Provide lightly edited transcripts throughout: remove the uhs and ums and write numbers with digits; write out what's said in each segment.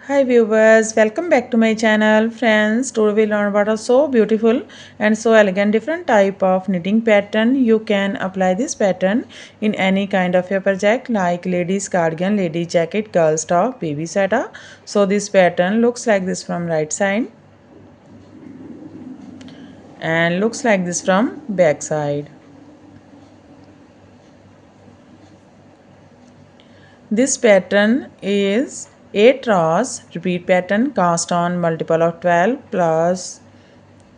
Hi viewers, welcome back to my channel. Friends, today we learn about a so beautiful and so elegant different type of knitting pattern. You can apply this pattern in any kind of a project like ladies cardigan, lady jacket, girls top, baby sweater. So this pattern looks like this from right side and looks like this from back side. This pattern is 8 rows repeat pattern cast on multiple of 12 plus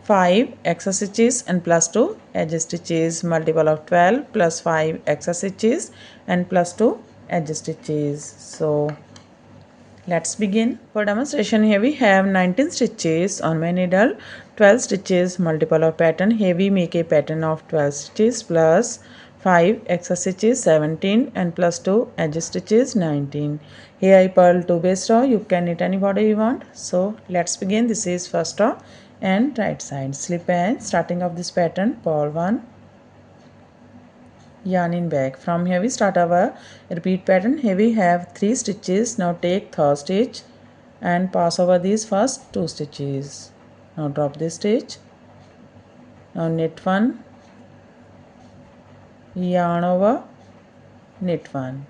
5 extra stitches and plus 2 edge stitches, multiple of 12 plus 5 extra stitches and plus 2 edge stitches. So let's begin. For demonstration, here we have 19 stitches on my needle, 12 stitches, multiple of pattern. Here we make a pattern of 12 stitches plus 5 extra stitches 17 and plus 2 edge stitches 19. Here I purl 2 base row. You can knit any border you want. So let's begin. This is first row and right side. Slip edge. Starting of this pattern, purl 1, yarn in back. From here we start our repeat pattern. Here we have 3 stitches. Now take third stitch and pass over these first 2 stitches. Now drop this stitch. Now knit 1, yarn over, knit 1.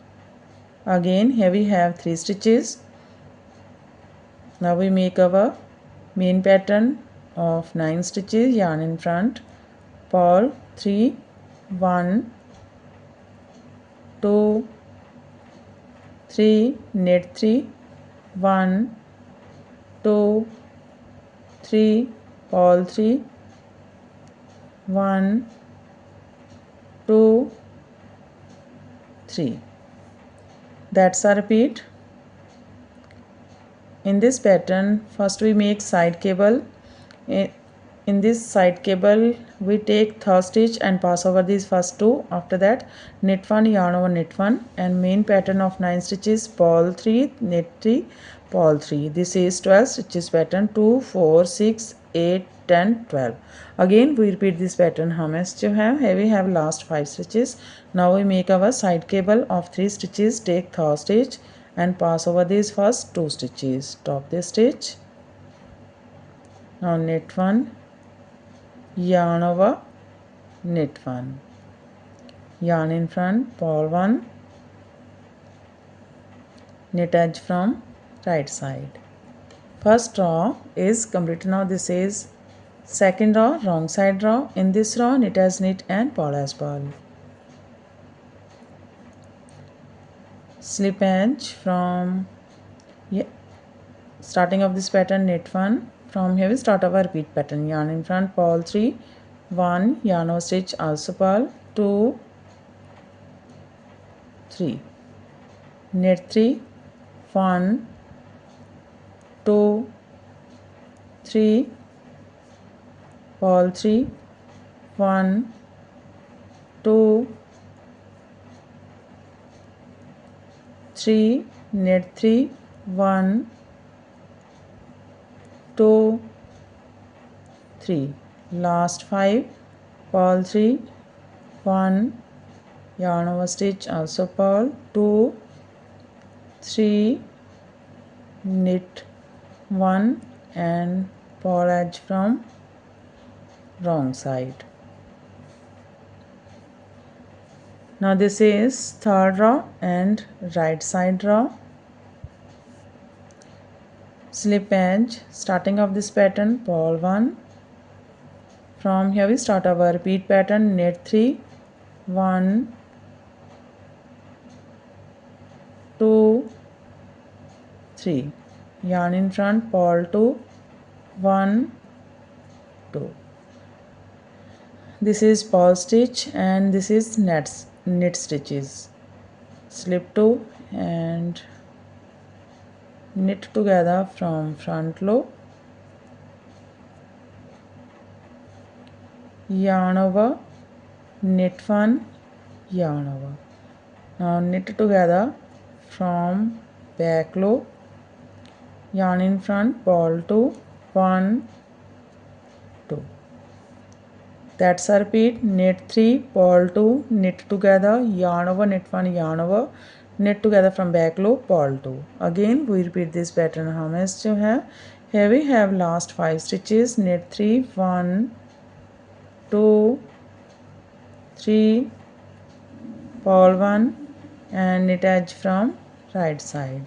Again here we have 3 stitches. Now we make our main pattern of 9 stitches, yarn in front, purl 3, 1, 2, 3, knit 3, 1, 2, 3, purl 3, 1, 2, 3. That's a repeat. In this pattern, first we make side cable. In this side cable, we take third stitch and pass over these first 2. After that, knit 1, yarn over, knit 1, and main pattern of 9 stitches, purl 3, knit 3, purl 3. This is 12 stitches pattern, 2, 4, 6, 8, 10, 12. Again we repeat this pattern. How much you have? Here we have last 5 stitches. Now we make our side cable of 3 stitches, take third stitch and pass over these first 2 stitches. Stop this stitch. Now knit 1, yarn over, knit 1, yarn in front, purl 1, knit edge from right side. First row is completed. Now this is second row, wrong side row. In this row, knit as knit and purl as purl. Slip edge from starting of this pattern, knit 1. From here we start our repeat pattern. Yarn in front, purl 3, 1, yarn over stitch, also purl, 2, 3, knit 3, 1, 2, 3, purl 3, 1, 2, 3, knit 3, 1, 2, 3. Last 5, purl 3, 1, yarn over stitch, also purl, 2, 3, knit 1 and purl edge from wrong side. Now this is third row and right side row. Slip edge, starting of this pattern, purl 1. From here we start our repeat pattern, knit 3, 1, 2, 3, yarn in front, purl 2, 1, 2. This is purl stitch and this is knit stitches. Slip 2 and knit together from front loop, yarn over, knit 1, yarn over. Now knit together from back loop, yarn in front, purl 2, 1, 2. That's a repeat. Knit 3, purl 2, knit together, yarn over, knit 1, yarn over, knit together from back loop, purl 2. Again we repeat this pattern. How much you have? Here we have last 5 stitches. Knit 3, 1, 2, 3, purl 1 and knit edge from right side.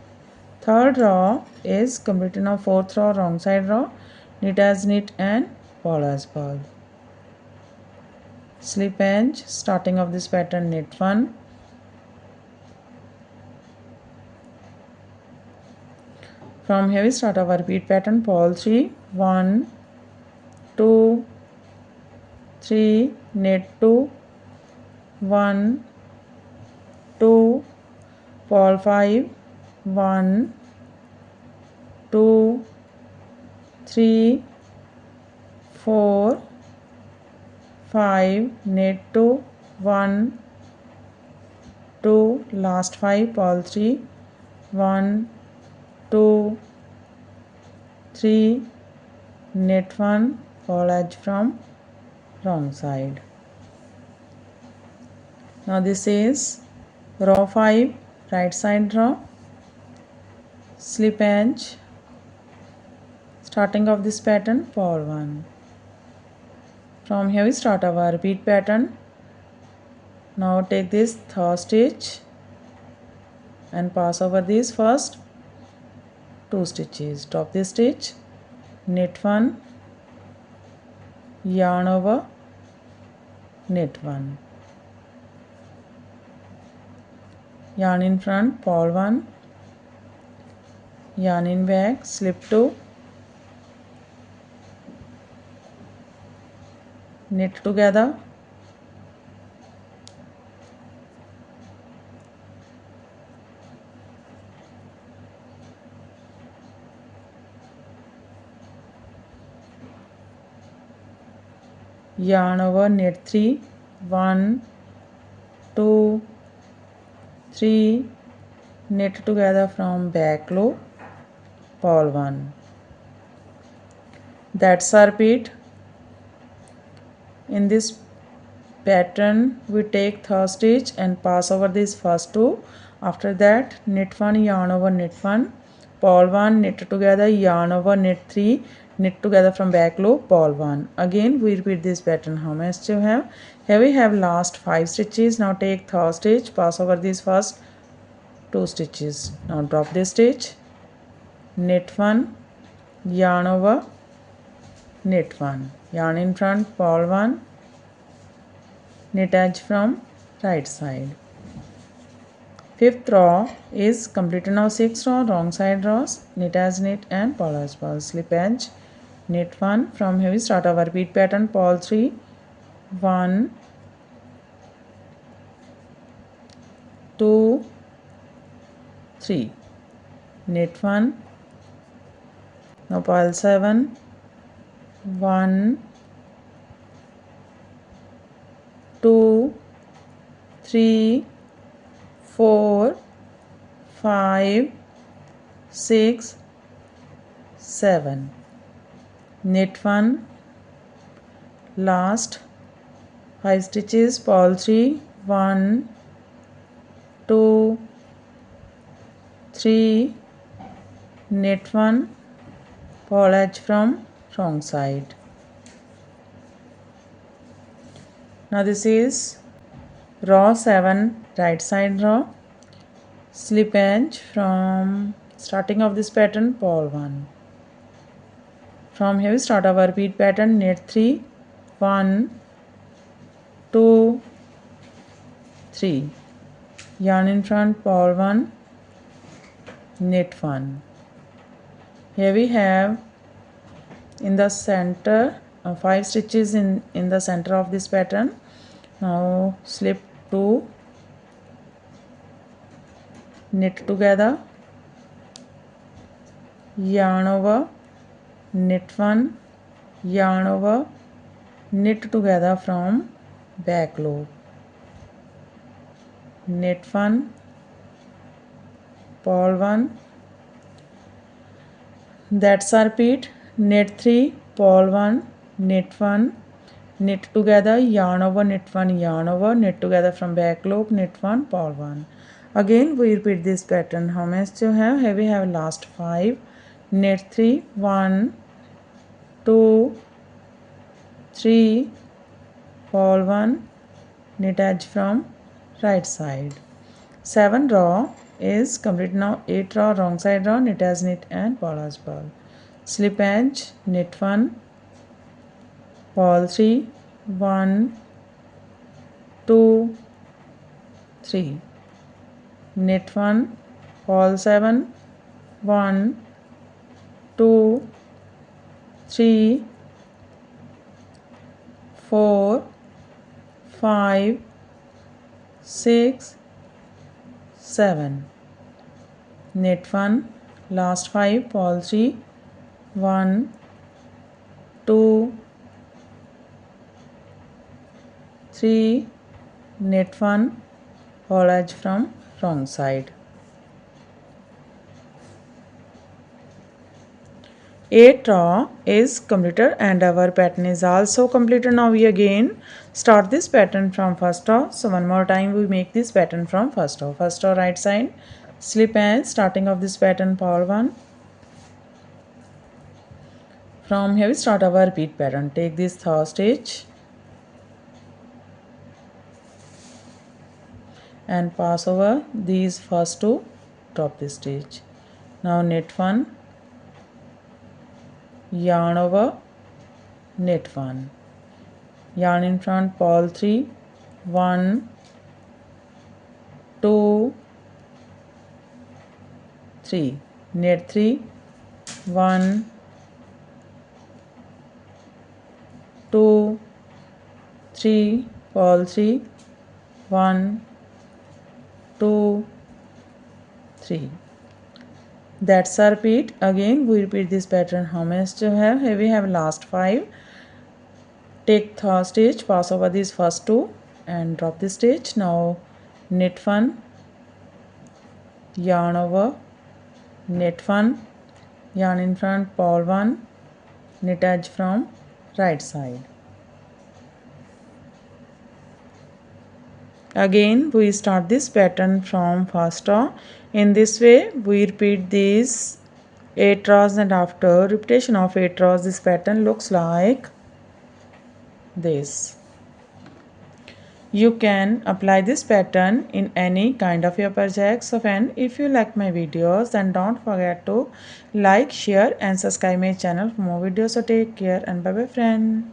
Third row is completed. Now fourth row, wrong side row, knit as knit and purl as purl. Slip edge, starting of this pattern, knit 1, from here we start our repeat pattern, purl 3, 1, 2, 3, knit 2, 1, 2, purl 5, 1, 2, 3, 4, 5, knit 2, 1, 2, last 5, purl 3, 1, 2, 3, knit 1, purl edge from wrong side. Now this is row 5, right side row, slip edge, starting of this pattern, purl 1. From here we start our repeat pattern. Now take this third stitch and pass over these first 2 stitches. Top this stitch, knit 1, yarn over, knit 1, yarn in front, purl 1, yarn in back, slip 2, knit together, yarn over, knit 3, 1, 2, 3, knit together from back loop, purl 1. That's our repeat. In this pattern we take third stitch and pass over these first 2. After that knit 1, yarn over, knit 1, purl 1, knit together, yarn over, knit 3, knit together from back loop, purl 1. Again we repeat this pattern. How much you have? Here we have last 5 stitches. Now take third stitch, pass over these first 2 stitches. Now drop this stitch, knit 1, yarn over, knit 1, yarn in front, purl 1, knit edge from right side. Fifth row is completed. Now sixth row, wrong side rows, knit as knit and purl as purl. Slip edge, knit 1. From here we start our repeat pattern, purl 3, 1, 2, 3, knit 1. Now purl 7, 1, 2, 3, 4, 5, 6, 7, knit 1, last 5 stitches, purl 3, 1, 2, 3, knit 1, purl edge from wrong side. Now this is row 7, right side row, slip edge from starting of this pattern, purl 1. From here we start our repeat pattern, knit 3, 1, 2, 3, yarn in front, purl 1, knit 1. Here we have in the center 5 stitches in the center of this pattern. Now slip 2, knit together, yarn over, knit 1, yarn over, knit together from back loop, knit 1, purl 1. That's our repeat, knit 3, purl 1, knit 1, knit together, yarn over, knit 1, yarn over, knit together from back loop, knit 1, purl 1. Again we repeat this pattern. How much to have? Here we have last 5, knit 3, 1, 2, 3, purl 1, knit edge from right side. 7 row is complete now. 8 row, wrong side row, knit as knit and purl as purl. Slip edge, knit 1, purl 3, 1, 2, 3, knit 1, purl 7, 1, 2, 3, 4, 5, 6, 7, knit 1, last 5, purl 3, 1, 2, 3, knit 1, purl edge from wrong side. 8 row is completed and our pattern is also completed. Now we again start this pattern from first row. So one more time we make this pattern from first row. First row right side, slip edge, starting of this pattern, purl 1. From here we start our repeat pattern. Take this third stitch and pass over these first two, drop this stitch. Now knit 1, yarn over, knit 1, yarn in front, purl 3, 1, 2, 3, knit 3, 1, 2, 3, purl 3, 1, 2, 3. That's a repeat. Again we repeat this pattern. How much to have? Here we have last 5. Take third stitch, pass over these first two and drop this stitch. Now knit 1, yarn over, knit 1, yarn in front, purl 1, knit edge from right side. Again we start this pattern from first row. In this way we repeat these 8 rows, and after repetition of 8 rows this pattern looks like this. You can apply this pattern in any kind of your project. So friend, if you like my videos, then don't forget to like, share and subscribe my channel for more videos. So take care and bye bye friend.